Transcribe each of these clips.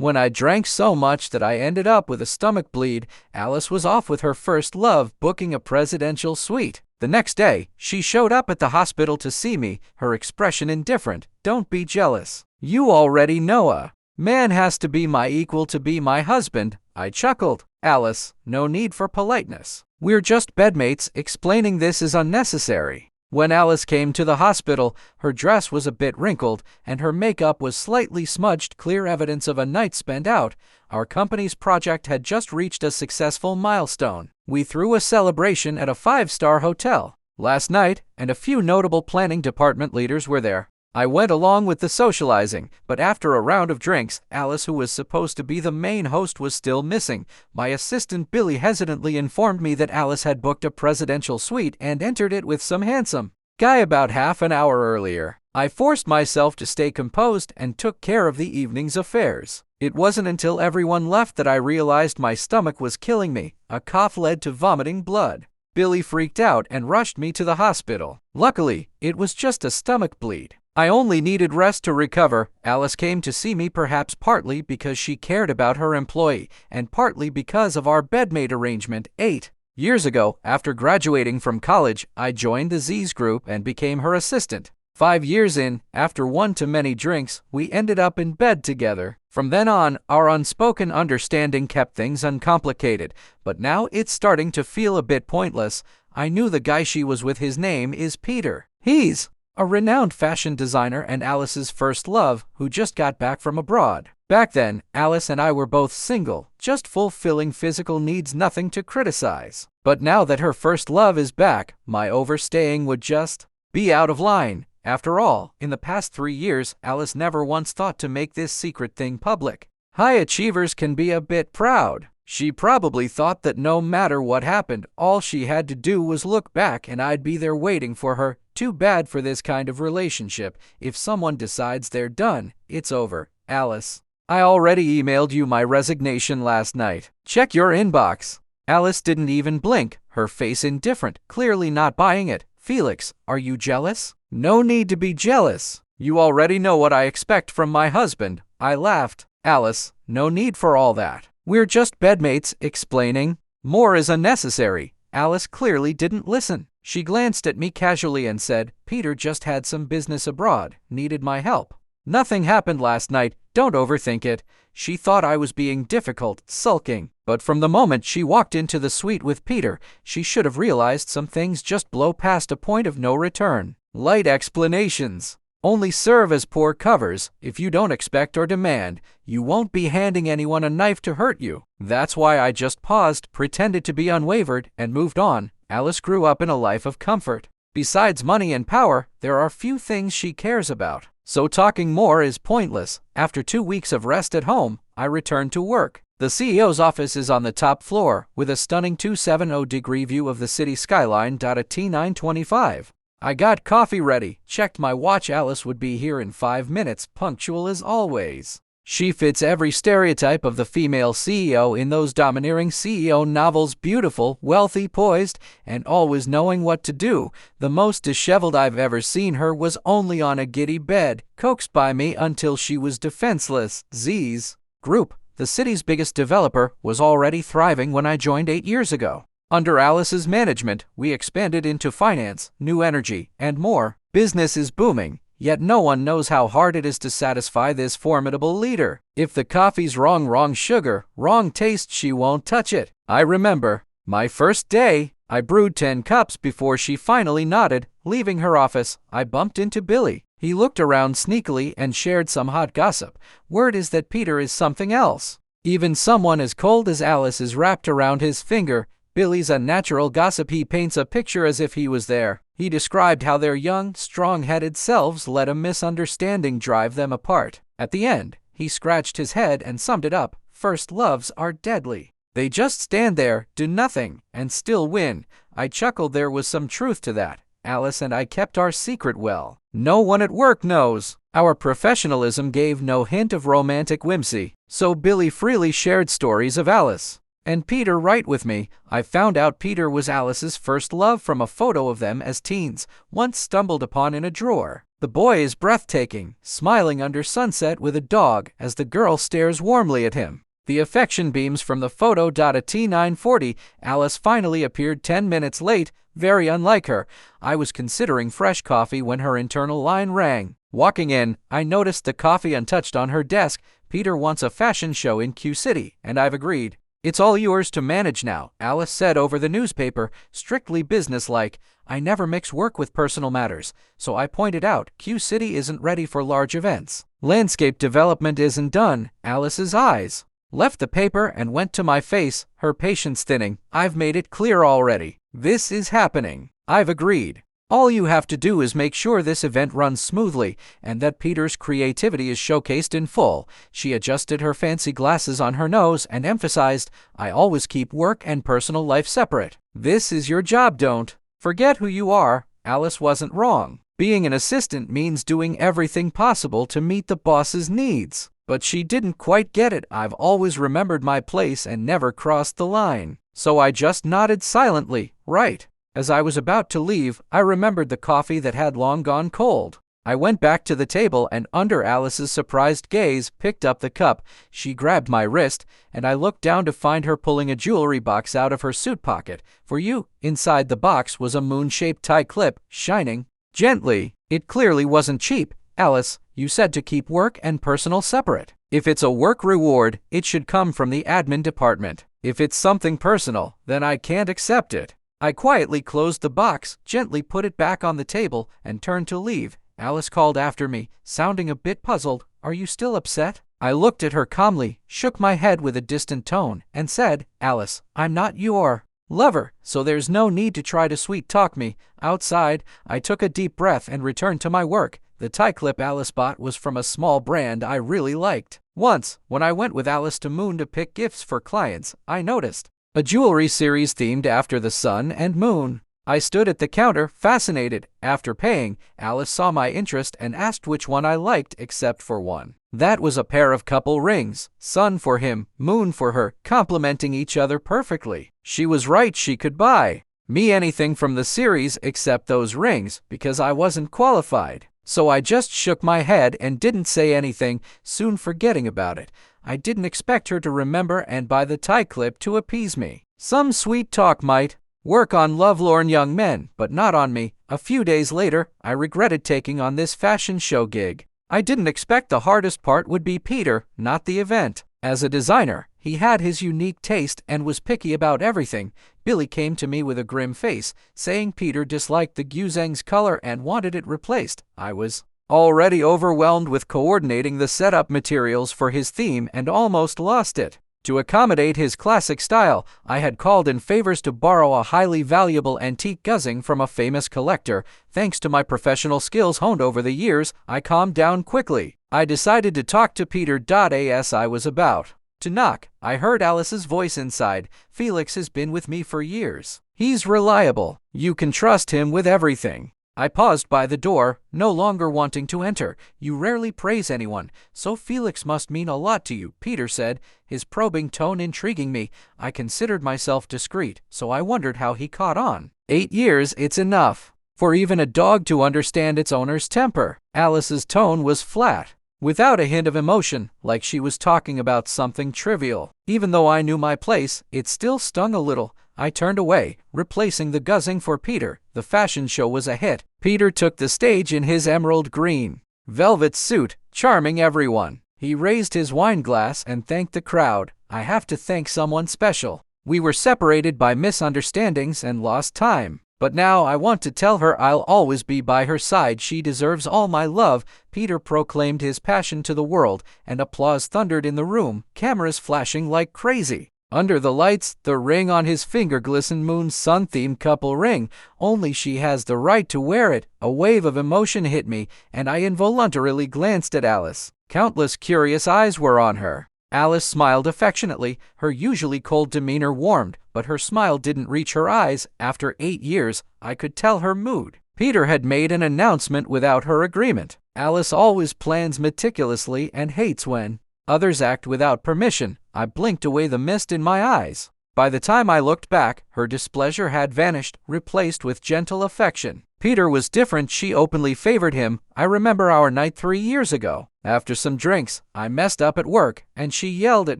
When I drank so much that I ended up with a stomach bleed, Alice was off with her first love, booking a presidential suite. The next day, she showed up at the hospital to see me, her expression indifferent. Don't be jealous. You already know a man has to be my equal to be my husband, I chuckled. Alice, no need for politeness. We're just bedmates, explaining this is unnecessary. When Alice came to the hospital, her dress was a bit wrinkled and her makeup was slightly smudged, clear evidence of a night spent out. Our company's project had just reached a successful milestone. We threw a celebration at a 5-star hotel last night, and a few notable planning department leaders were there. I went along with the socializing, but after a round of drinks, Alice, who was supposed to be the main host, was still missing. My assistant Billy hesitantly informed me that Alice had booked a presidential suite and entered it with some handsome guy about half an hour earlier. I forced myself to stay composed and took care of the evening's affairs. It wasn't until everyone left that I realized my stomach was killing me. A cough led to vomiting blood. Billy freaked out and rushed me to the hospital. Luckily, it was just a stomach bleed. I only needed rest to recover. Alice came to see me perhaps partly because she cared about her employee and partly because of our bedmate arrangement. 8 years ago, after graduating from college, I joined the Z's group and became her assistant. 5 years in, after one too many drinks, we ended up in bed together. From then on, our unspoken understanding kept things uncomplicated, but now it's starting to feel a bit pointless. I knew the guy she was with, his name is Peter. He's a renowned fashion designer and Alice's first love, who just got back from abroad. Back then, Alice and I were both single, just fulfilling physical needs, nothing to criticize. But now that her first love is back, my overstaying would just be out of line. After all, in the past 3 years, Alice never once thought to make this secret thing public. High achievers can be a bit proud. She probably thought that no matter what happened, all she had to do was look back and I'd be there waiting for her. Too bad for this kind of relationship. If someone decides they're done, it's over. Alice, I already emailed you my resignation last night. Check your inbox. Alice didn't even blink, her face indifferent, clearly not buying it. Felix, are you jealous? No need to be jealous. You already know what I expect from my husband. I laughed. Alice, no need for all that. We're just bedmates, explaining. More is unnecessary. Alice clearly didn't listen. She glanced at me casually and said, Peter just had some business abroad, needed my help. Nothing happened last night, don't overthink it. She thought I was being difficult, sulking. But from the moment she walked into the suite with Peter, she should have realized some things just blow past a point of no return. Light explanations only serve as poor covers. If you don't expect or demand, you won't be handing anyone a knife to hurt you. That's why I just paused, pretended to be unwavered, and moved on. Alice grew up in a life of comfort. Besides money and power, there are few things she cares about. So talking more is pointless. After 2 weeks of rest at home, I returned to work. The CEO's office is on the top floor, with a stunning 270-degree view of the city skyline. A T925. I got coffee ready, checked my watch. Alice would be here in 5 minutes, punctual as always. She fits every stereotype of the female CEO in those domineering CEO novels: beautiful, wealthy, poised, and always knowing what to do. The most disheveled I've ever seen her was only on a giddy bed, coaxed by me until she was defenseless. Z's Group, the city's biggest developer, was already thriving when I joined 8 years ago. Under Alice's management, we expanded into finance, new energy, and more. Business is booming, yet no one knows how hard it is to satisfy this formidable leader. If the coffee's wrong sugar, wrong taste, she won't touch it. I remember my first day. I brewed 10 cups before she finally nodded. Leaving her office, I bumped into Billy. He looked around sneakily and shared some hot gossip. Word is that Peter is something else. Even someone as cold as Alice is wrapped around his finger. Billy's a natural gossip. He paints a picture as if he was there. He described how their young, strong-headed selves let a misunderstanding drive them apart. At the end, he scratched his head and summed it up. First loves are deadly. They just stand there, do nothing, and still win. I chuckled. There was some truth to that. Alice and I kept our secret well. No one at work knows. Our professionalism gave no hint of romantic whimsy, so Billy freely shared stories of Alice. And Peter right with me. I found out Peter was Alice's first love from a photo of them as teens, once stumbled upon in a drawer. The boy is breathtaking, smiling under sunset with a dog as the girl stares warmly at him. The affection beams from the photo. At T9:40, Alice finally appeared 10 minutes late, very unlike her. I was considering fresh coffee when her internal line rang. Walking in, I noticed the coffee untouched on her desk. Peter wants a fashion show in Cosily, and I've agreed. It's all yours to manage now, Alice said over the newspaper, strictly businesslike. I never mix work with personal matters, so I pointed out Cosily isn't ready for large events. Landscape development isn't done. Alice's eyes left the paper and went to my face, her patience thinning. I've made it clear already. This is happening. I've agreed. All you have to do is make sure this event runs smoothly and that Peter's creativity is showcased in full. She adjusted her fancy glasses on her nose and emphasized, I always keep work and personal life separate. This is your job, don't forget who you are. Alice wasn't wrong. Being an assistant means doing everything possible to meet the boss's needs. But she didn't quite get it. I've always remembered my place and never crossed the line. So I just nodded silently, right. As I was about to leave, I remembered the coffee that had long gone cold. I went back to the table and, under Alice's surprised gaze, picked up the cup. She grabbed my wrist, and I looked down to find her pulling a jewelry box out of her suit pocket. For you. Inside the box was a moon-shaped tie clip, shining gently. It clearly wasn't cheap. Alice, you said to keep work and personal separate. If it's a work reward, it should come from the admin department. If it's something personal, then I can't accept it. I quietly closed the box, gently put it back on the table, and turned to leave. Alice called after me, sounding a bit puzzled. Are you still upset? I looked at her calmly, shook my head with a distant tone, and said, Alice, I'm not your lover, so there's no need to try to sweet-talk me. Outside, I took a deep breath and returned to my work. The tie clip Alice bought was from a small brand I really liked. Once, when I went with Alice to Moon to pick gifts for clients, I noticed a jewelry series themed after the sun and moon. I stood at the counter, fascinated. After paying, Alice saw my interest and asked which one I liked except for one. That was a pair of couple rings, sun for him, moon for her, complementing each other perfectly. She was right, she could buy me anything from the series except those rings because I wasn't qualified. So I just shook my head and didn't say anything, soon forgetting about it. I didn't expect her to remember and buy the tie clip to appease me. Some sweet talk might work on lovelorn young men, but not on me. A few days later, I regretted taking on this fashion show gig. I didn't expect the hardest part would be Peter, not the event. As a designer, he had his unique taste and was picky about everything. Billy came to me with a grim face, saying Peter disliked the Guzeng's color and wanted it replaced. I was already overwhelmed with coordinating the setup materials for his theme and almost lost it. To accommodate his classic style, I had called in favors to borrow a highly valuable antique Guzeng from a famous collector. Thanks to my professional skills honed over the years, I calmed down quickly. I decided to talk to Peter. As I was about to knock, I heard Alice's voice inside. Felix has been with me for years. He's reliable. You can trust him with everything. I paused by the door, no longer wanting to enter. You rarely praise anyone, so Felix must mean a lot to you, Peter said, his probing tone intriguing me. I considered myself discreet, so I wondered how he caught on. 8 years, it's enough for even a dog to understand its owner's temper. Alice's tone was flat, without a hint of emotion, like she was talking about something trivial. Even though I knew my place, it still stung a little. I turned away, replacing the Guzeng for Peter. The fashion show was a hit. Peter took the stage in his emerald green velvet suit, charming everyone. He raised his wine glass and thanked the crowd. I have to thank someone special. We were separated by misunderstandings and lost time. But now I want to tell her I'll always be by her side. She deserves all my love. Peter proclaimed his passion to the world, and applause thundered in the room, cameras flashing like crazy. Under the lights, the ring on his finger glistened. Moon's sun-themed couple ring. Only she has the right to wear it. A wave of emotion hit me, and I involuntarily glanced at Alice. Countless curious eyes were on her. Alice smiled affectionately. Her usually cold demeanor warmed, but her smile didn't reach her eyes. After 8 years, I could tell her mood. Peter had made an announcement without her agreement. Alice always plans meticulously and hates when Others act without permission. I blinked away the mist in my eyes. By the time I looked back, her displeasure had vanished, replaced with gentle affection. Peter was different. She openly favored him. I remember our night 3 years ago. After some drinks, I messed up at work, and she yelled at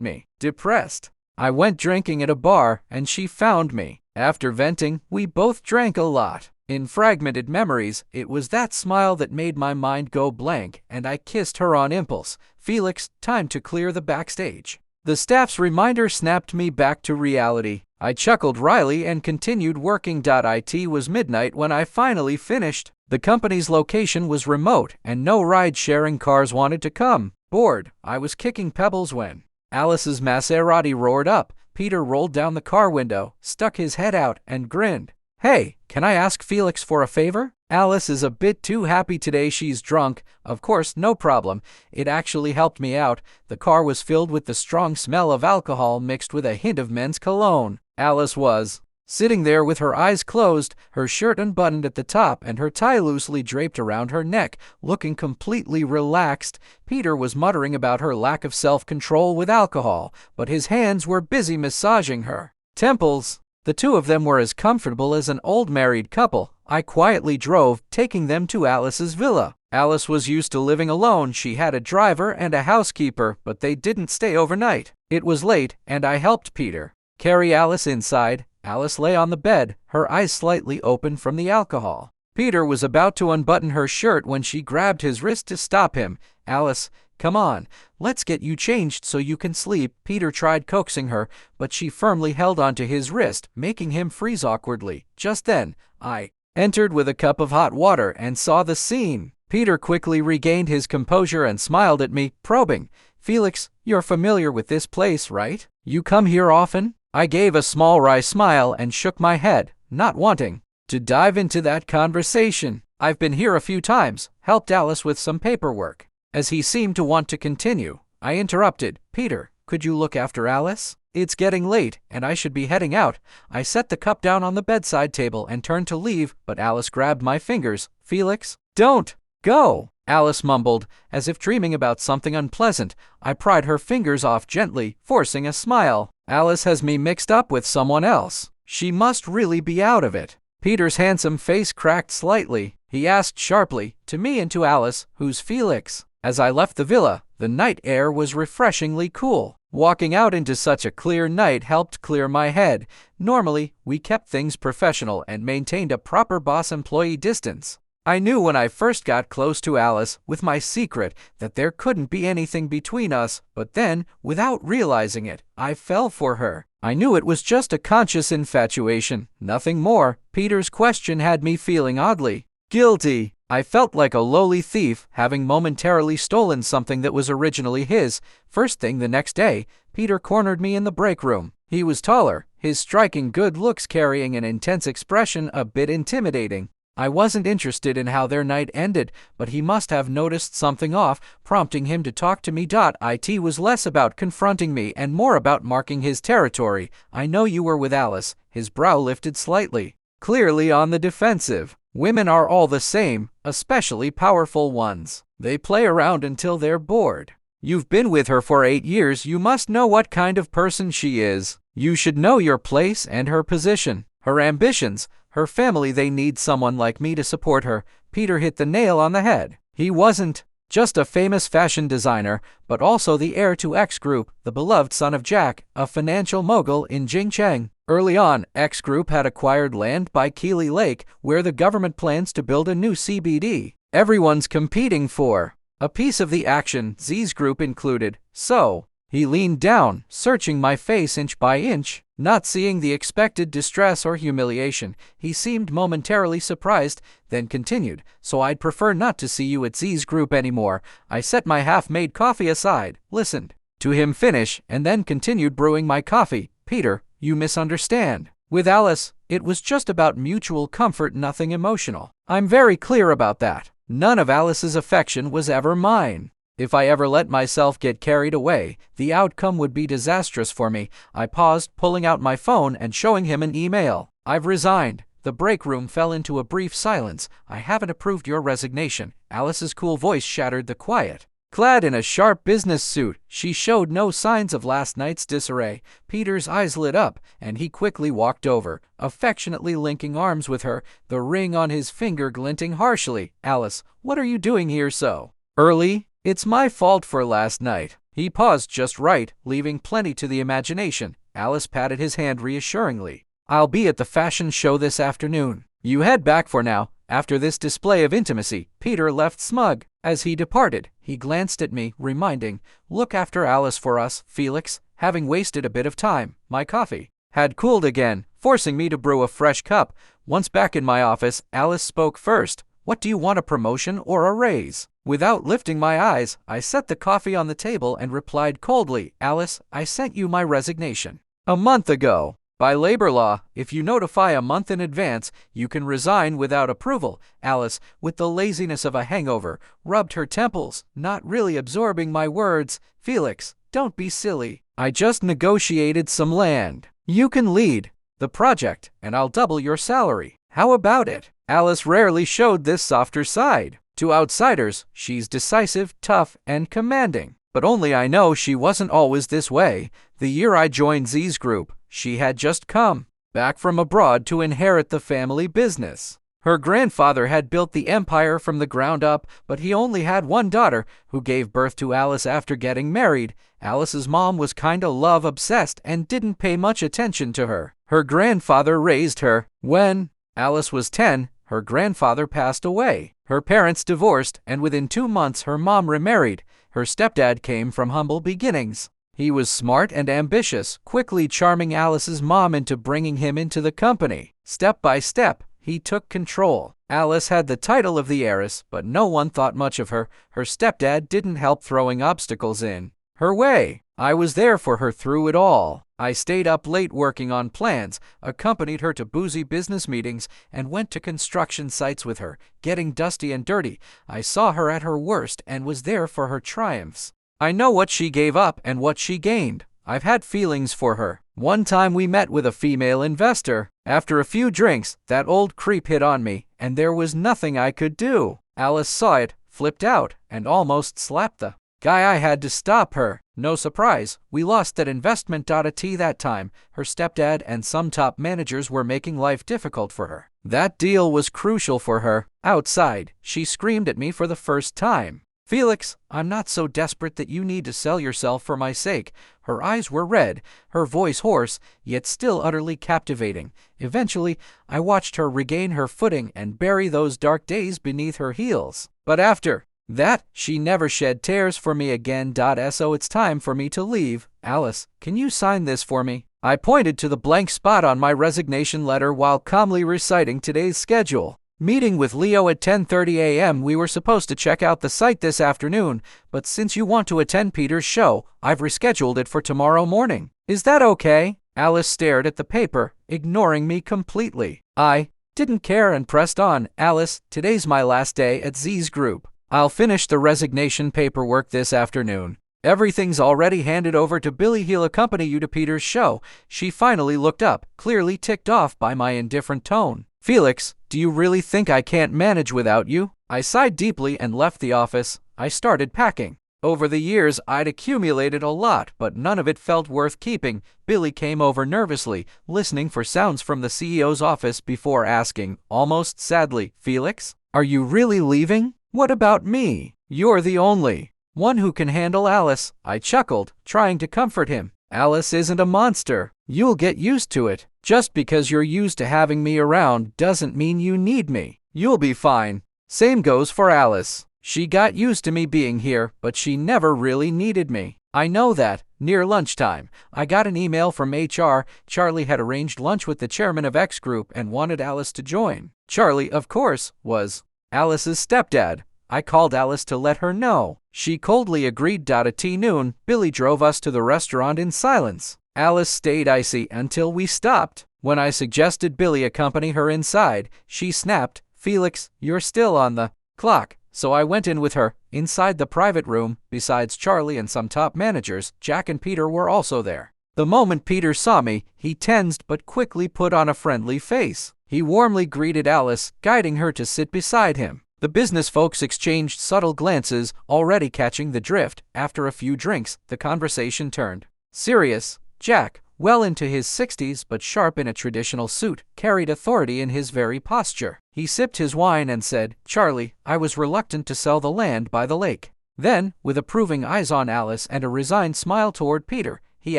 me. Depressed, I went drinking at a bar, and she found me. After venting, we both drank a lot. In fragmented memories, it was that smile that made my mind go blank, and I kissed her on impulse. Felix, time to clear the backstage. The staff's reminder snapped me back to reality. I chuckled wryly and continued working. It was midnight when I finally finished. The company's location was remote, and no ride-sharing cars wanted to come. Bored, I was kicking pebbles when Alice's Maserati roared up. Peter rolled down the car window, stuck his head out, and grinned. "Hey, can I ask Felix for a favor? Alice is a bit too happy today. She's drunk." Of course, no problem. It actually helped me out. The car was filled with the strong smell of alcohol mixed with a hint of men's cologne. Alice was sitting there with her eyes closed, her shirt unbuttoned at the top and her tie loosely draped around her neck, looking completely relaxed. Peter was muttering about her lack of self-control with alcohol, but his hands were busy massaging her temples. The two of them were as comfortable as an old married couple. I quietly drove, taking them to Alice's villa. Alice was used to living alone. She had a driver and a housekeeper, but they didn't stay overnight. It was late, and I helped Peter carry Alice inside. Alice lay on the bed, her eyes slightly open from the alcohol. Peter was about to unbutton her shirt when she grabbed his wrist to stop him. "Alice, come on, let's get you changed so you can sleep." Peter tried coaxing her, but she firmly held onto his wrist, making him freeze awkwardly. Just then, I entered with a cup of hot water and saw the scene. Peter quickly regained his composure and smiled at me, probing. "Felix, you're familiar with this place, right? You come here often?" I gave a small wry smile and shook my head, not wanting to dive into that conversation. "I've been here a few times, helped Alice with some paperwork." As he seemed to want to continue, I interrupted. "Peter, could you look after Alice? It's getting late, and I should be heading out." I set the cup down on the bedside table and turned to leave, but Alice grabbed my fingers. "Felix, don't go," Alice mumbled, as if dreaming about something unpleasant. I pried her fingers off gently, forcing a smile. "Alice has me mixed up with someone else. She must really be out of it." Peter's handsome face cracked slightly. He asked sharply, to me and to Alice, "Who's Felix?" As I left the villa, the night air was refreshingly cool. Walking out into such a clear night helped clear my head. Normally, we kept things professional and maintained a proper boss-employee distance. I knew when I first got close to Alice with my secret that there couldn't be anything between us, but then, without realizing it, I fell for her. I knew it was just a conscious infatuation, nothing more. Peter's question had me feeling oddly guilty. I felt like a lowly thief, having momentarily stolen something that was originally his. First thing the next day, Peter cornered me in the break room. He was taller, his striking good looks carrying an intense expression a bit intimidating. I wasn't interested in how their night ended, but he must have noticed something off, prompting him to talk to me. It was less about confronting me and more about marking his territory. "I know you were with Alice." His brow lifted slightly, clearly on the defensive. "Women are all the same, especially powerful ones. They play around until they're bored. You've been with her for 8 years. You must know what kind of person she is. You should know your place and her position, her ambitions, her family. They need someone like me to support her." Peter hit the nail on the head. He wasn't just a famous fashion designer, but also the heir to X Group, the beloved son of Jack, a financial mogul in Jingcheng. Early on, X Group had acquired land by Keeley Lake, where the government plans to build a new CBD. Everyone's competing for a piece of the action, Z's Group included. So, he leaned down, searching my face inch by inch. Not seeing the expected distress or humiliation, he seemed momentarily surprised, then continued, "So I'd prefer not to see you at Z's Group anymore." I set my half-made coffee aside, listened to him finish, and then continued brewing my coffee. "Peter, you misunderstand. With Alice, it was just about mutual comfort, nothing emotional. I'm very clear about that. None of Alice's affection was ever mine. If I ever let myself get carried away, the outcome would be disastrous for me." I paused, pulling out my phone and showing him an email. "I've resigned." The break room fell into a brief silence. "I haven't approved your resignation." Alice's cool voice shattered the quiet. Clad in a sharp business suit, she showed no signs of last night's disarray. Peter's eyes lit up, and he quickly walked over, affectionately linking arms with her, the ring on his finger glinting harshly. Alice, what are you doing here so early? It's my fault for last night. He paused just right, leaving plenty to the imagination. Alice patted his hand reassuringly. I'll be at the fashion show this afternoon. You head back for now. After this display of intimacy, Peter left smug. As he departed, he glanced at me, reminding, look after Alice for us, Felix. Having wasted a bit of time, my coffee had cooled again, forcing me to brew a fresh cup. Once back in my office, Alice spoke first. What do you want, a promotion or a raise? Without lifting my eyes, I set the coffee on the table and replied coldly, Alice, I sent you my resignation a month ago. By labor law, if you notify a month in advance, you can resign without approval. Alice, with the laziness of a hangover, rubbed her temples, not really absorbing my words. Felix, don't be silly. I just negotiated some land. You can lead the project, and I'll double your salary. How about it? Alice rarely showed this softer side. To outsiders, she's decisive, tough, and commanding. But only I know she wasn't always this way. The year I joined Z's group, she had just come back from abroad to inherit the family business. Her grandfather had built the empire from the ground up, but he only had one daughter, who gave birth to Alice after getting married. Alice's mom was kinda love-obsessed and didn't pay much attention to her. Her grandfather raised her. When Alice was 10, her grandfather passed away. Her parents divorced, and within 2 months her mom remarried. Her stepdad came from humble beginnings. He was smart and ambitious, quickly charming Alice's mom into bringing him into the company. Step by step, he took control. Alice had the title of the heiress, but no one thought much of her. Her stepdad didn't help throwing obstacles in her way. I was there for her through it all. I stayed up late working on plans, accompanied her to boozy business meetings, and went to construction sites with her, getting dusty and dirty. I saw her at her worst and was there for her triumphs. I know what she gave up and what she gained. I've had feelings for her. One time we met with a female investor. After a few drinks, that old creep hit on me, and there was nothing I could do. Alice saw it, flipped out, and almost slapped the guy. I had to stop her. No surprise, we lost that investment. That time, her stepdad and some top managers were making life difficult for her. That deal was crucial for her. Outside, she screamed at me for the first time. Felix, I'm not so desperate that you need to sell yourself for my sake. Her eyes were red, her voice hoarse, yet still utterly captivating. Eventually, I watched her regain her footing and bury those dark days beneath her heels. But after that, she never shed tears for me again. So it's time for me to leave. Alice, can you sign this for me? I pointed to the blank spot on my resignation letter while calmly reciting today's schedule. Meeting with Leo at 10:30 a.m. We were supposed to check out the site this afternoon, but since you want to attend Peter's show, I've rescheduled it for tomorrow morning. Is that okay? Alice stared at the paper, ignoring me completely. I didn't care and pressed on. Alice, today's my last day at Z's group. I'll finish the resignation paperwork this afternoon. Everything's already handed over to Billy. He'll accompany you to Peter's show. She finally looked up, clearly ticked off by my indifferent tone. Felix, do you really think I can't manage without you? I sighed deeply and left the office. I started packing. Over the years, I'd accumulated a lot, but none of it felt worth keeping. Billy came over nervously, listening for sounds from the CEO's office before asking, almost sadly, Felix, are you really leaving? What about me? You're the only one who can handle Alice. I chuckled, trying to comfort him. Alice isn't a monster. You'll get used to it. Just because you're used to having me around doesn't mean you need me. You'll be fine. Same goes for Alice. She got used to me being here, but she never really needed me. I know that. Near lunchtime, I got an email from HR. Charlie had arranged lunch with the chairman of X Group and wanted Alice to join. Charlie, of course, was Alice's stepdad. I called Alice to let her know. She coldly agreed. At noon, Billy drove us to the restaurant in silence. Alice stayed icy until we stopped. When I suggested Billy accompany her inside, she snapped, Felix, you're still on the clock. So I went in with her. Inside the private room, besides Charlie and some top managers, Jack and Peter were also there. The moment Peter saw me, he tensed but quickly put on a friendly face. He warmly greeted Alice, guiding her to sit beside him. The business folks exchanged subtle glances, already catching the drift. After a few drinks, the conversation turned serious. Jack, well into his 60s but sharp in a traditional suit, carried authority in his very posture. He sipped his wine and said, "Charlie, I was reluctant to sell the land by the lake." Then, with approving eyes on Alice and a resigned smile toward Peter, he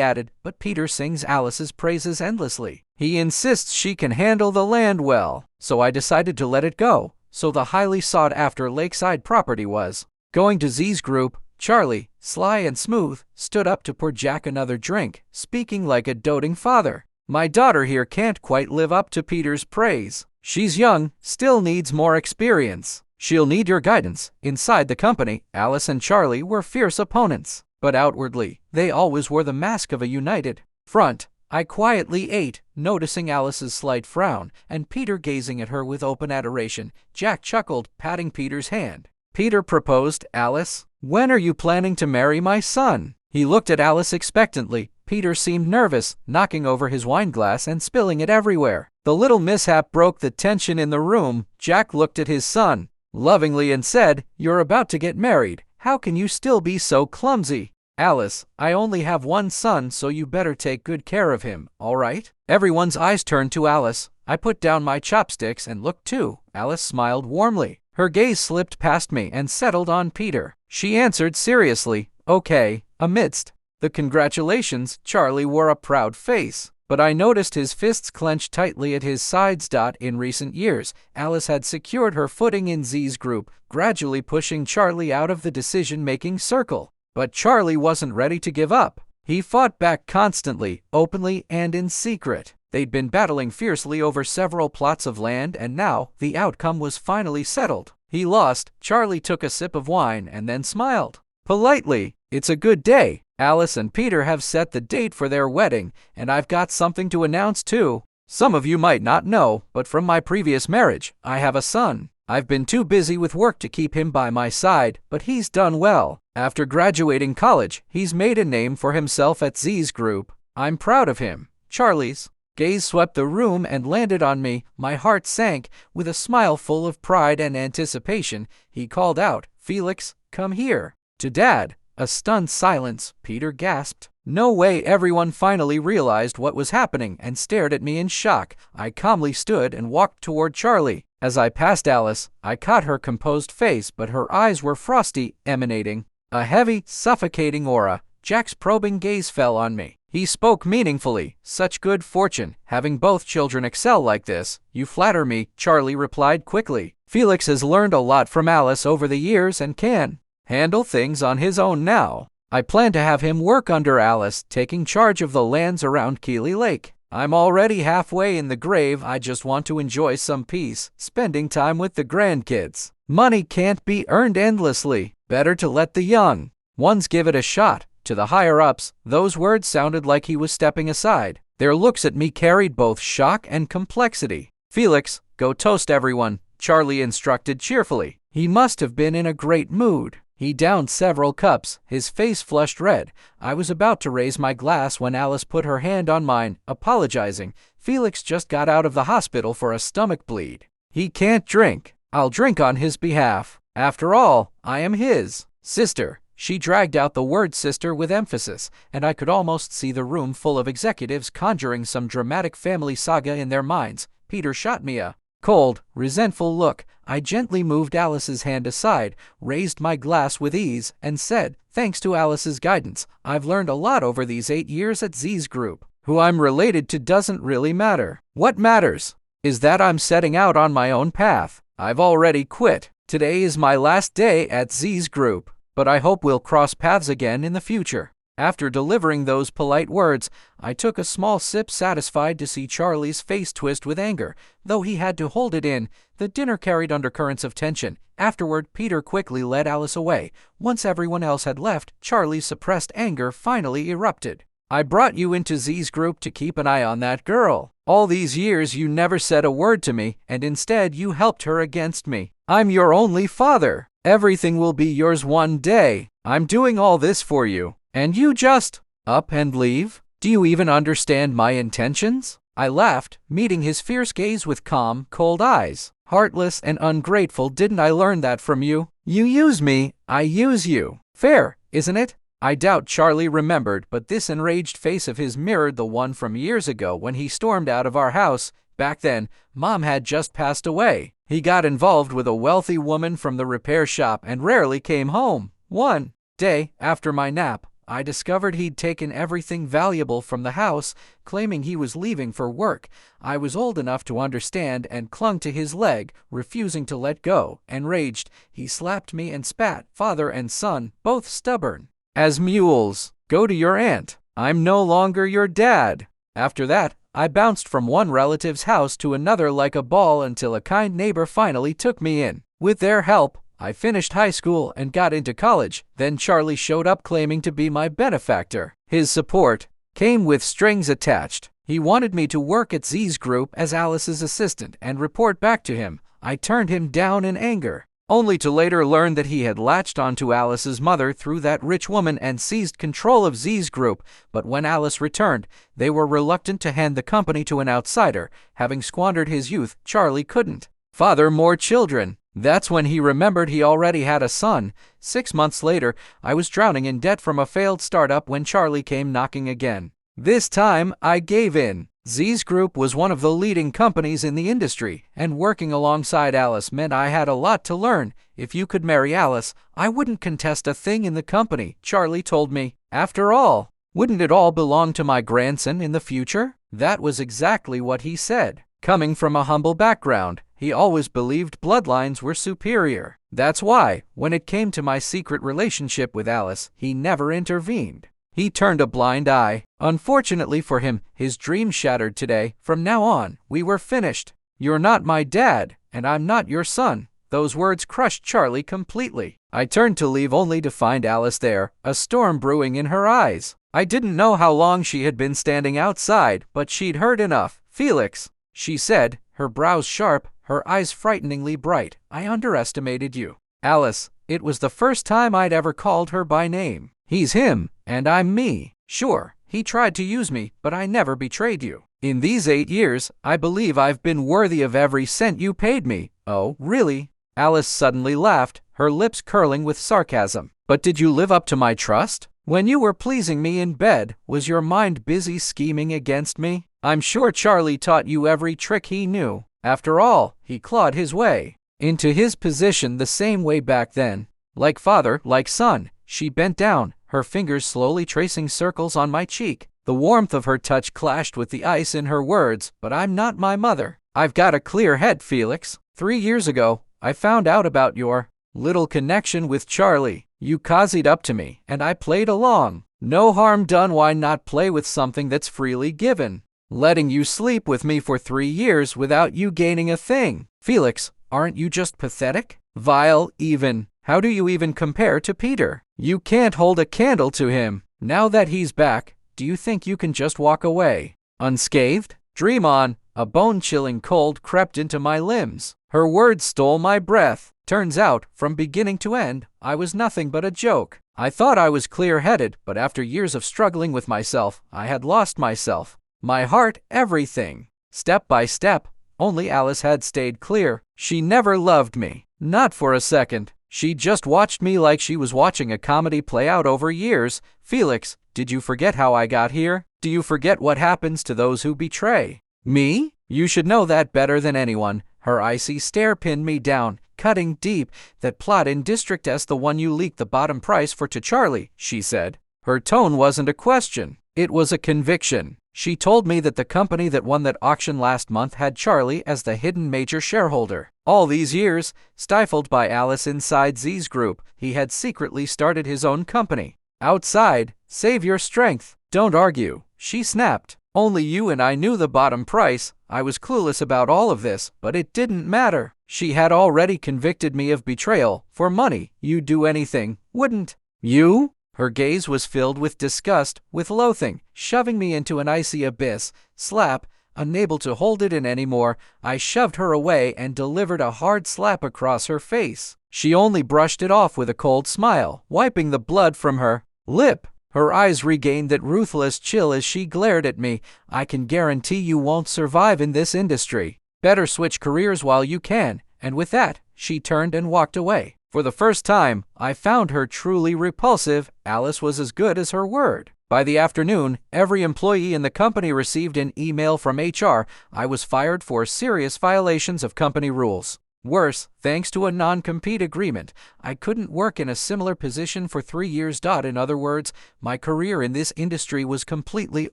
added, "But Peter sings Alice's praises endlessly. He insists she can handle the land well, so I decided to let it go." So the highly sought-after lakeside property was going to Z's group. Charlie, sly and smooth, stood up to pour Jack another drink, speaking like a doting father. "My daughter here can't quite live up to Peter's praise. She's young, still needs more experience. She'll need your guidance." Inside the company, Alice and Charlie were fierce opponents, but outwardly, they always wore the mask of a united front. I quietly ate, noticing Alice's slight frown, and Peter gazing at her with open adoration. Jack chuckled, patting Peter's hand. "Peter proposed, Alice. When are you planning to marry my son?" He looked at Alice expectantly. Peter seemed nervous, knocking over his wineglass and spilling it everywhere. The little mishap broke the tension in the room. Jack looked at his son lovingly and said, "You're about to get married. How can you still be so clumsy?" "Alice, I only have one son, so you better take good care of him, all right?" Everyone's eyes turned to Alice. I put down my chopsticks and looked too. Alice smiled warmly. Her gaze slipped past me and settled on Peter. She answered seriously, "Okay." Amidst the congratulations, Charlie wore a proud face, but I noticed his fists clenched tightly at his sides. In recent years, Alice had secured her footing in Z's group, gradually pushing Charlie out of the decision-making circle. But Charlie wasn't ready to give up. He fought back constantly, openly and in secret. They'd been battling fiercely over several plots of land, and now the outcome was finally settled. He lost. Charlie took a sip of wine and then smiled politely. "It's a good day. Alice and Peter have set the date for their wedding, and I've got something to announce too. Some of you might not know, but from my previous marriage, I have a son. I've been too busy with work to keep him by my side, but he's done well. After graduating college, he's made a name for himself at Z's group. I'm proud of him." Charlie's gaze swept the room and landed on me. My heart sank. With a smile full of pride and anticipation, he called out, "Felix, come here." To Dad, a stunned silence. Peter gasped. "No way." Everyone finally realized what was happening and stared at me in shock. I calmly stood and walked toward Charlie. As I passed Alice, I caught her composed face, but her eyes were frosty, emanating a heavy, suffocating aura. Jack's probing gaze fell on me. He spoke meaningfully. "Such good fortune, having both children excel like this." "You flatter me," Charlie replied quickly. "Felix has learned a lot from Alice over the years and can handle things on his own now. I plan to have him work under Alice, taking charge of the lands around Keeley Lake. I'm already halfway in the grave. I just want to enjoy some peace, spending time with the grandkids. Money can't be earned endlessly. Better to let the young ones give it a shot." To the higher-ups, those words sounded like he was stepping aside. Their looks at me carried both shock and complexity. "Felix, go toast everyone," Charlie instructed cheerfully. He must have been in a great mood. He downed several cups, his face flushed red. I was about to raise my glass when Alice put her hand on mine, apologizing. "Felix just got out of the hospital for a stomach bleed. He can't drink. I'll drink on his behalf. After all, I am his sister." She dragged out the word sister with emphasis, and I could almost see the room full of executives conjuring some dramatic family saga in their minds. Peter shot me a cold, resentful look. I gently moved Alice's hand aside, raised my glass with ease, and said, "Thanks to Alice's guidance, I've learned a lot over these 8 years at Z's group. Who I'm related to doesn't really matter. What matters is that I'm setting out on my own path. I've already quit. Today is my last day at Z's group, but I hope we'll cross paths again in the future." After delivering those polite words, I took a small sip, satisfied to see Charlie's face twist with anger. Though he had to hold it in, the dinner carried undercurrents of tension. Afterward, Peter quickly led Alice away. Once everyone else had left, Charlie's suppressed anger finally erupted. "I brought you into Z's group to keep an eye on that girl. All these years you never said a word to me, and instead you helped her against me. I'm your only father. Everything will be yours one day. I'm doing all this for you, and you just up and leave? Do you even understand my intentions?" I laughed, meeting his fierce gaze with calm, cold eyes. Heartless and ungrateful, didn't I learn that from you? You use me, I use you. Fair, isn't it? I doubt Charlie remembered, but this enraged face of his mirrored the one from years ago when he stormed out of our house. Back then, Mom had just passed away. He got involved with a wealthy woman from the repair shop and rarely came home. One day, after my nap, I discovered he'd taken everything valuable from the house, claiming he was leaving for work. I was old enough to understand and clung to his leg, refusing to let go. Enraged, he slapped me and spat, father and son, both stubborn as mules. Go to your aunt. I'm no longer your dad. After that, I bounced from one relative's house to another like a ball until a kind neighbor finally took me in. With their help, I finished high school and got into college. Then Charlie showed up claiming to be my benefactor. His support came with strings attached. He wanted me to work at Z's group as Alice's assistant and report back to him. I turned him down in anger, only to later learn that he had latched onto Alice's mother through that rich woman and seized control of Z's group. But when Alice returned, they were reluctant to hand the company to an outsider. Having squandered his youth, Charlie couldn't father more children. That's when he remembered he already had a son. 6 months later, I was drowning in debt from a failed startup when Charlie came knocking again. This time, I gave in. Z's Group was one of the leading companies in the industry, and working alongside Alice meant I had a lot to learn. If you could marry Alice, I wouldn't contest a thing in the company, Charlie told me. After all, wouldn't it all belong to my grandson in the future? That was exactly what he said. Coming from a humble background, he always believed bloodlines were superior. That's why, when it came to my secret relationship with Alice, he never intervened. He turned a blind eye. Unfortunately for him, his dream shattered today. From now on, we were finished. You're not my dad, and I'm not your son. Those words crushed Charlie completely. I turned to leave only to find Alice there, a storm brewing in her eyes. I didn't know how long she had been standing outside, but she'd heard enough. Felix, she said, her brows sharp, her eyes frighteningly bright. I underestimated you. Alice, it was the first time I'd ever called her by name. He's him, and I'm me. Sure, he tried to use me, but I never betrayed you. In these 8 years, I believe I've been worthy of every cent you paid me. Oh, really? Alice suddenly laughed, her lips curling with sarcasm. But did you live up to my trust? When you were pleasing me in bed, was your mind busy scheming against me? I'm sure Charlie taught you every trick he knew. After all, he clawed his way into his position the same way back then. Like father, like son. She bent down, her fingers slowly tracing circles on my cheek. The warmth of her touch clashed with the ice in her words. But I'm not my mother. I've got a clear head, Felix. 3 years ago, I found out about your little connection with Charlie. You cozied up to me, and I played along. No harm done. Why not play with something that's freely given? Letting you sleep with me for 3 years without you gaining a thing. Felix, aren't you just pathetic? Vile even. How do you even compare to Peter? You can't hold a candle to him. Now that he's back, do you think you can just walk away unscathed? Dream on. A bone-chilling cold crept into my limbs. Her words stole my breath. Turns out, from beginning to end, I was nothing but a joke. I thought I was clear-headed, but after years of struggling with myself, I had lost myself. My heart, everything. Step by step, only Alice had stayed clear. She never loved me. Not for a second. She just watched me like she was watching a comedy play out over years. Felix, did you forget how I got here? Do you forget what happens to those who betray me? You should know that better than anyone. Her icy stare pinned me down, cutting deep. That plot in District S, the one you leaked the bottom price for to Charlie, she said. Her tone wasn't a question. It was a conviction. She told me that the company that won that auction last month had Charlie as the hidden major shareholder. All these years, stifled by Alice inside Z's Group, he had secretly started his own company. Outside, save your strength. Don't argue, she snapped. Only you and I knew the bottom price. I was clueless about all of this, but it didn't matter. She had already convicted me of betrayal. For money, you'd do anything, wouldn't you? Her gaze was filled with disgust, with loathing, shoving me into an icy abyss. Slap. Unable to hold it in anymore, I shoved her away and delivered a hard slap across her face. She only brushed it off with a cold smile, wiping the blood from her lip. Her eyes regained that ruthless chill as she glared at me. I can guarantee you won't survive in this industry. Better switch careers while you can, and with that, she turned and walked away. For the first time, I found her truly repulsive. Alice was as good as her word. By the afternoon, every employee in the company received an email from HR. I was fired for serious violations of company rules. Worse, thanks to a non-compete agreement, I couldn't work in a similar position for 3 years. In other words, my career in this industry was completely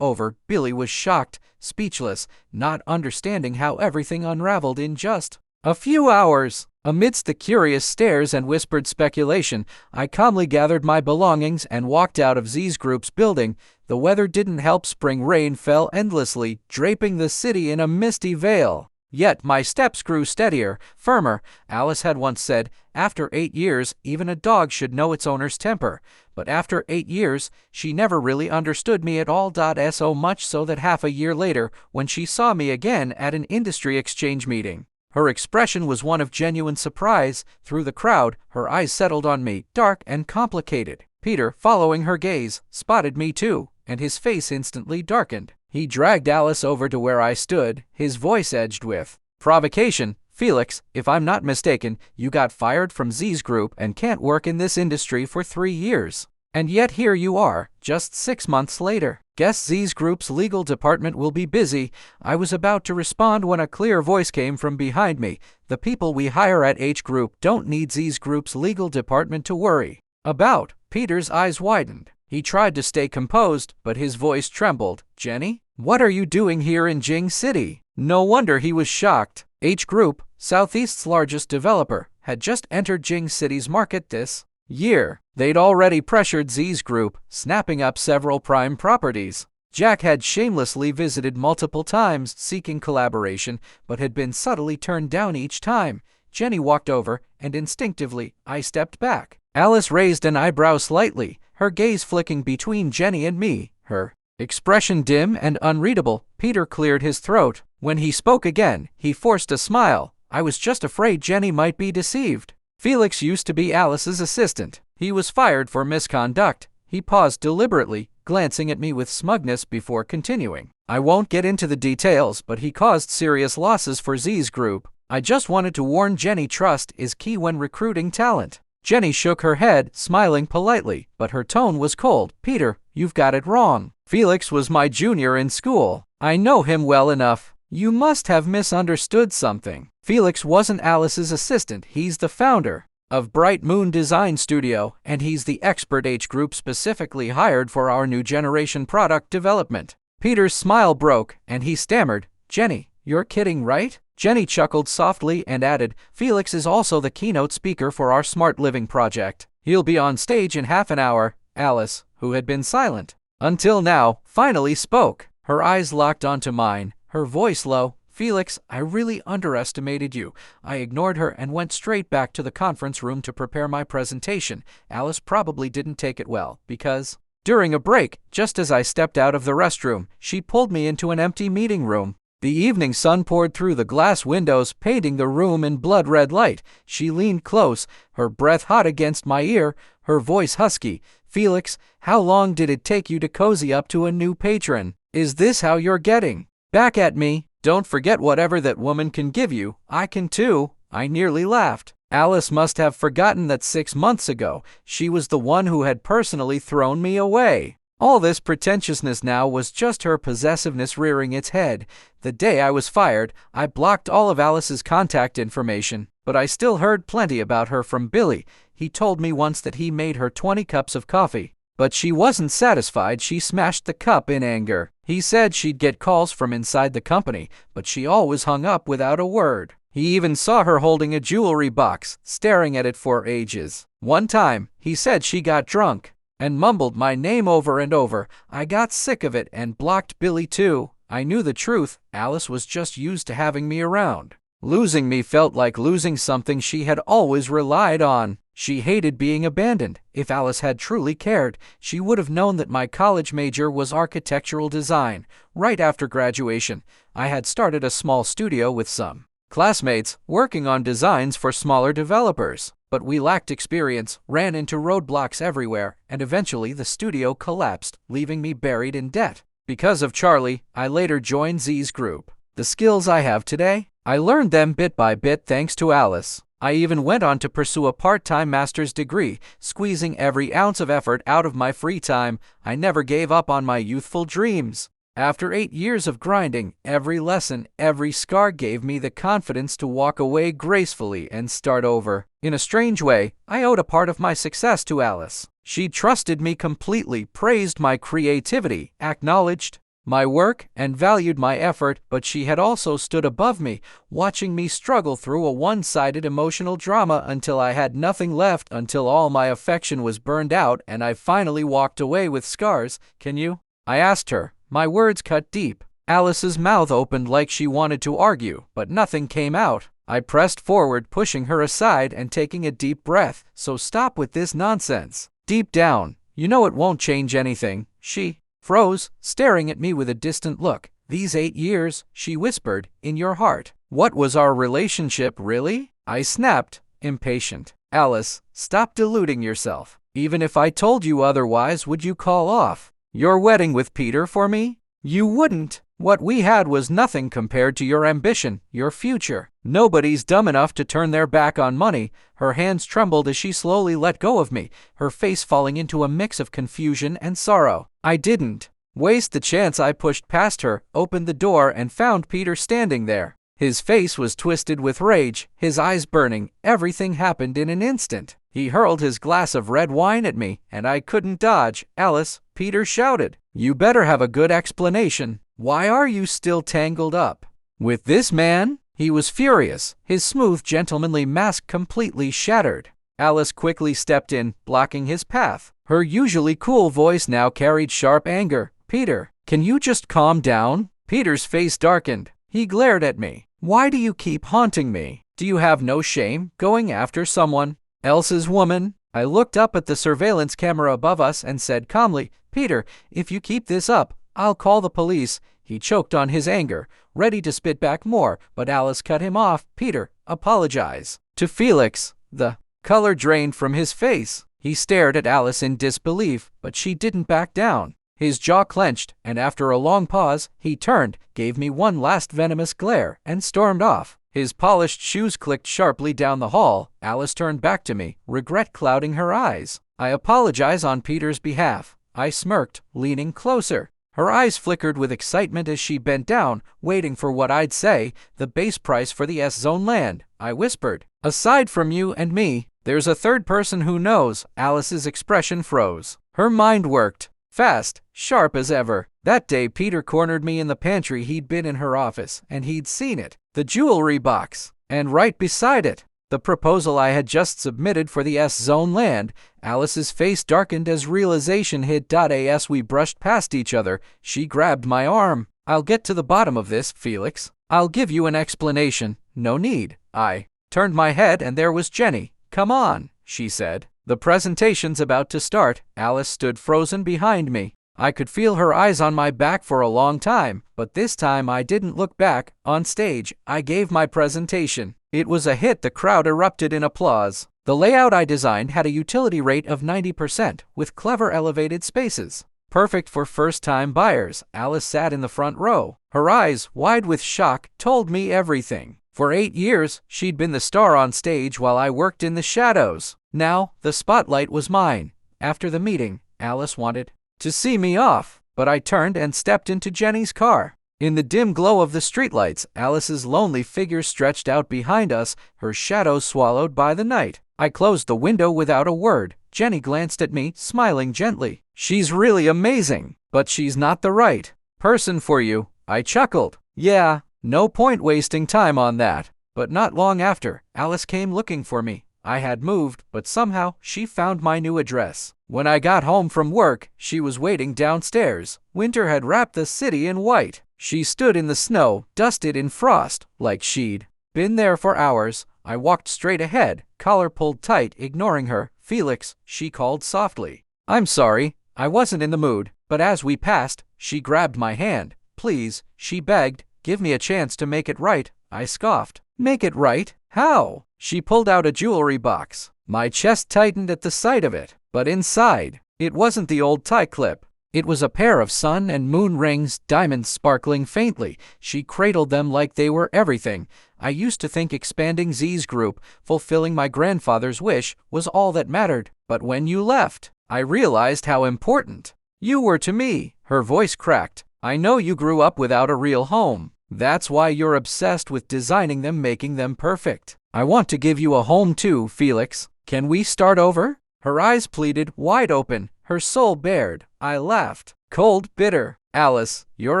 over. Billy was shocked, speechless, not understanding how everything unraveled in just a few hours. Amidst the curious stares and whispered speculation, I calmly gathered my belongings and walked out of Z's Group's building. The weather didn't help. Spring rain fell endlessly, draping the city in a misty veil. Yet my steps grew steadier, firmer. Alice had once said, after 8 years, even a dog should know its owner's temper. But after 8 years, she never really understood me at all. So much so that half a year later, when she saw me again at an industry exchange meeting, her expression was one of genuine surprise. Through the crowd, her eyes settled on me, dark and complicated. Peter, following her gaze, spotted me too, and his face instantly darkened. He dragged Alice over to where I stood, his voice edged with provocation. Felix, if I'm not mistaken, you got fired from Z's Group and can't work in this industry for 3 years. And yet here you are, just 6 months later. Guess Z's Group's legal department will be busy. I was about to respond when a clear voice came from behind me. The people we hire at H Group don't need Z's Group's legal department to worry about. Peter's eyes widened. He tried to stay composed, but his voice trembled. Jenny, what are you doing here in Jing City? No wonder he was shocked. H Group, Southeast's largest developer, had just entered Jing City's market this year. They'd already pressured Z's Group, snapping up several prime properties. Jack had shamelessly visited multiple times, seeking collaboration, but had been subtly turned down each time. Jenny walked over, and instinctively, I stepped back. Alice raised an eyebrow slightly, her gaze flicking between Jenny and me, her expression dim and unreadable. Peter cleared his throat. When he spoke again, he forced a smile. I was just afraid Jenny might be deceived. Felix used to be Alice's assistant. He was fired for misconduct. He paused deliberately, glancing at me with smugness before continuing. I won't get into the details, but he caused serious losses for Z's Group. I just wanted to warn Jenny, trust is key when recruiting talent. Jenny shook her head, smiling politely, but her tone was cold. Peter, you've got it wrong. Felix was my junior in school. I know him well enough. You must have misunderstood something. Felix wasn't Alice's assistant. He's the founder of Bright Moon Design Studio, and he's the expert H Group specifically hired for our new generation product development. Peter's smile broke, and he stammered, Jenny, you're kidding, right? Jenny chuckled softly and added, Felix is also the keynote speaker for our Smart Living project. He'll be on stage in half an hour. Alice, who had been silent until now, finally spoke. Her eyes locked onto mine, her voice low. Felix, I really underestimated you. I ignored her and went straight back to the conference room to prepare my presentation. Alice probably didn't take it well, because during a break, just as I stepped out of the restroom, she pulled me into an empty meeting room. The evening sun poured through the glass windows, painting the room in blood-red light. She leaned close, her breath hot against my ear, her voice husky. Felix, how long did it take you to cozy up to a new patron? Is this how you're getting back at me? Don't forget whatever that woman can give you, I can too. I nearly laughed. Alice must have forgotten that 6 months ago, she was the one who had personally thrown me away. All this pretentiousness now was just her possessiveness rearing its head. The day I was fired, I blocked all of Alice's contact information, but I still heard plenty about her from Billy. He told me once that he made her 20 cups of coffee. But she wasn't satisfied. She smashed the cup in anger. He said she'd get calls from inside the company, but she always hung up without a word. He even saw her holding a jewelry box, staring at it for ages. One time, he said she got drunk and mumbled my name over and over. I got sick of it and blocked Billy too. I knew the truth. Alice was just used to having me around. Losing me felt like losing something she had always relied on. She hated being abandoned. If Alice had truly cared, she would have known that my college major was architectural design. Right after graduation, I had started a small studio with some classmates, working on designs for smaller developers. But we lacked experience, ran into roadblocks everywhere, and eventually the studio collapsed, leaving me buried in debt. Because of Charlie, I later joined Z's Group. The skills I have today? I learned them bit by bit thanks to Alice. I even went on to pursue a part-time master's degree, squeezing every ounce of effort out of my free time. I never gave up on my youthful dreams. After 8 years of grinding, every lesson, every scar gave me the confidence to walk away gracefully and start over. In a strange way, I owed a part of my success to Alice. She trusted me completely, praised my creativity, acknowledged my work, and valued my effort, but she had also stood above me, watching me struggle through a one-sided emotional drama until I had nothing left, until all my affection was burned out, and I finally walked away with scars. Can you? I asked her. My words cut deep. Alice's mouth opened like she wanted to argue, but nothing came out. I pressed forward, pushing her aside and taking a deep breath. So stop with this nonsense. Deep down, you know it won't change anything. She froze, staring at me with a distant look. These 8 years, she whispered, in your heart. What was our relationship, really? I snapped, impatient. Alice, stop deluding yourself. Even if I told you otherwise, would you call off your wedding with Peter for me? You wouldn't. What we had was nothing compared to your ambition, your future. Nobody's dumb enough to turn their back on money. Her hands trembled as she slowly let go of me, her face falling into a mix of confusion and sorrow. I didn't waste the chance. I pushed past her, opened the door, and found Peter standing there. His face was twisted with rage, his eyes burning. Everything happened in an instant. He hurled his glass of red wine at me, and I couldn't dodge. Alice, Peter shouted, you better have a good explanation. Why are you still tangled up with this man? He was furious, his smooth, gentlemanly mask completely shattered. Alice quickly stepped in, blocking his path. Her usually cool voice now carried sharp anger. Peter, can you just calm down? Peter's face darkened. He glared at me. Why do you keep haunting me? Do you have no shame going after someone else's woman? I looked up at the surveillance camera above us and said calmly, Peter, if you keep this up, I'll call the police. He choked on his anger, ready to spit back more, but Alice cut him off. Peter, apologize to Felix. The color drained from his face. He stared at Alice in disbelief, but she didn't back down. His jaw clenched, and after a long pause, he turned, gave me one last venomous glare, and stormed off. His polished shoes clicked sharply down the hall. Alice turned back to me, regret clouding her eyes. I apologize on Peter's behalf. I smirked, leaning closer. Her eyes flickered with excitement as she bent down, waiting for what I'd say. The base price for the S-Zone land, I whispered. Aside from you and me, there's a third person who knows. Alice's expression froze. Her mind worked. Fast, sharp as ever. That day Peter cornered me in the pantry. He'd been in her office, and he'd seen it. The jewelry box. And right beside it, the proposal I had just submitted for the S-Zone land. Alice's face darkened as realization hit. As we brushed past each other, she grabbed my arm. I'll get to the bottom of this, Felix. I'll give you an explanation. No need. I turned my head and there was Jenny. Come on, she said. The presentation's about to start. Alice stood frozen behind me. I could feel her eyes on my back for a long time, but this time I didn't look back. On stage, I gave my presentation. It was a hit. The crowd erupted in applause. The layout I designed had a utility rate of 90%, with clever elevated spaces. Perfect for first-time buyers. Alice sat in the front row. Her eyes, wide with shock, told me everything. For 8 years, she'd been the star on stage while I worked in the shadows. Now, the spotlight was mine. After the meeting, Alice wanted to see me off, but I turned and stepped into Jenny's car. In the dim glow of the streetlights, Alice's lonely figure stretched out behind us, her shadow swallowed by the night. I closed the window without a word. Jenny glanced at me, smiling gently. She's really amazing, but she's not the right person for you. I chuckled. Yeah, no point wasting time on that. But not long after, Alice came looking for me. I had moved, but somehow she found my new address. When I got home from work, she was waiting downstairs. Winter had wrapped the city in white. She stood in the snow, dusted in frost, like she'd been there for hours. I walked straight ahead, collar pulled tight, ignoring her. Felix, she called softly. I'm sorry, I wasn't in the mood, but as we passed, she grabbed my hand. Please, she begged, give me a chance to make it right. I scoffed. Make it right? How? She pulled out a jewelry box. My chest tightened at the sight of it, but inside, it wasn't the old tie clip. It was a pair of sun and moon rings, diamonds sparkling faintly. She cradled them like they were everything. I used to think expanding Z's group, fulfilling my grandfather's wish, was all that mattered. But when you left, I realized how important you were to me. Her voice cracked. I know you grew up without a real home. That's why you're obsessed with designing them, making them perfect. I want to give you a home too, Felix. Can we start over? Her eyes pleaded, wide open, her soul bared. I laughed. Cold, bitter. Alice, you're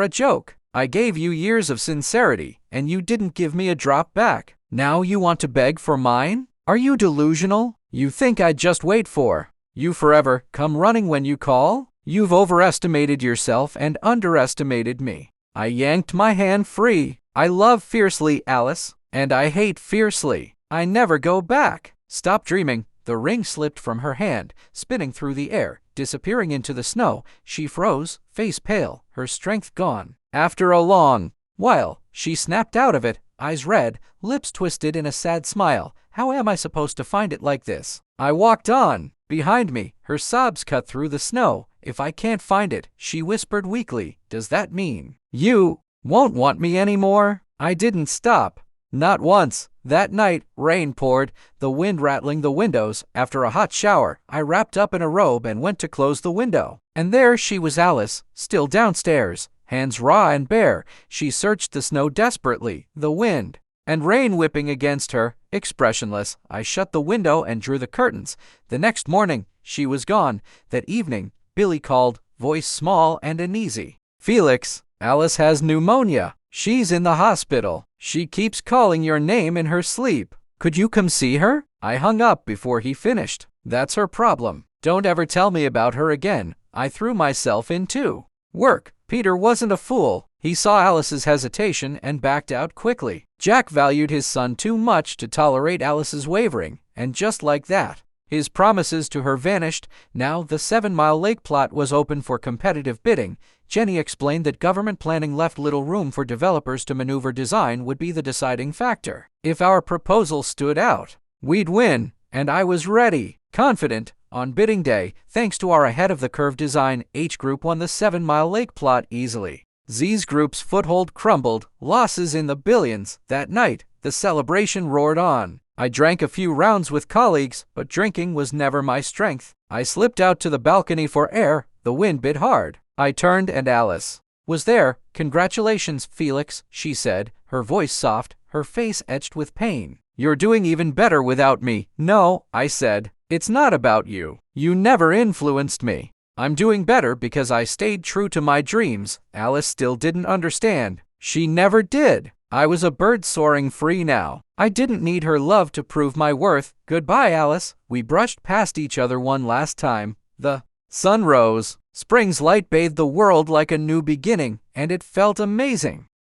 a joke. I gave you years of sincerity, and you didn't give me a drop back. Now you want to beg for mine? Are you delusional? You think I'd just wait for you forever, come running when you call? You've overestimated yourself and underestimated me. I yanked my hand free. I love fiercely, Alice, and I hate fiercely. I never go back. Stop dreaming. The ring slipped from her hand, spinning through the air, disappearing into the snow. She froze, face pale, her strength gone. After a long while, she snapped out of it, eyes red, lips twisted in a sad smile. How am I supposed to find it like this? I walked on. Behind me, her sobs cut through the snow. If I can't find it, she whispered weakly, does that mean you won't want me anymore? I didn't stop. Not once. That night, rain poured, the wind rattling the windows. After a hot shower, I wrapped up in a robe and went to close the window. And there she was, Alice, still downstairs, hands raw and bare. She searched the snow desperately, the wind and rain whipping against her, expressionless. I shut the window and drew the curtains. The next morning, she was gone. That evening, Billy called, voice small and uneasy. Felix, Alice has pneumonia. She's in the hospital. She keeps calling your name in her sleep. Could you come see her? I hung up before he finished. That's her problem. Don't ever tell me about her again. I threw myself into work. Peter wasn't a fool. He saw Alice's hesitation and backed out quickly. Jack valued his son too much to tolerate Alice's wavering, and just like that, his promises to her vanished. Now the 7-Mile Lake plot was open for competitive bidding. Jenny explained that government planning left little room for developers to maneuver. Design would be the deciding factor. If our proposal stood out, we'd win, and I was ready, confident. On bidding day, thanks to our ahead-of-the-curve design, H Group won the 7-Mile Lake plot easily. Z's Group's foothold crumbled, losses in the billions. That night, the celebration roared on. I drank a few rounds with colleagues, but drinking was never my strength. I slipped out to the balcony for air. The wind bit hard. I turned and Alice was there. Congratulations, Felix, she said, her voice soft, her face etched with pain. You're doing even better without me. No, I said. It's not about you. You never influenced me. I'm doing better because I stayed true to my dreams. Alice still didn't understand. She never did. I was a bird soaring free now. I didn't need her love to prove my worth. Goodbye, Alice. We brushed past each other one last time. The sun rose. Spring's light bathed the world like a new beginning, and it felt amazing.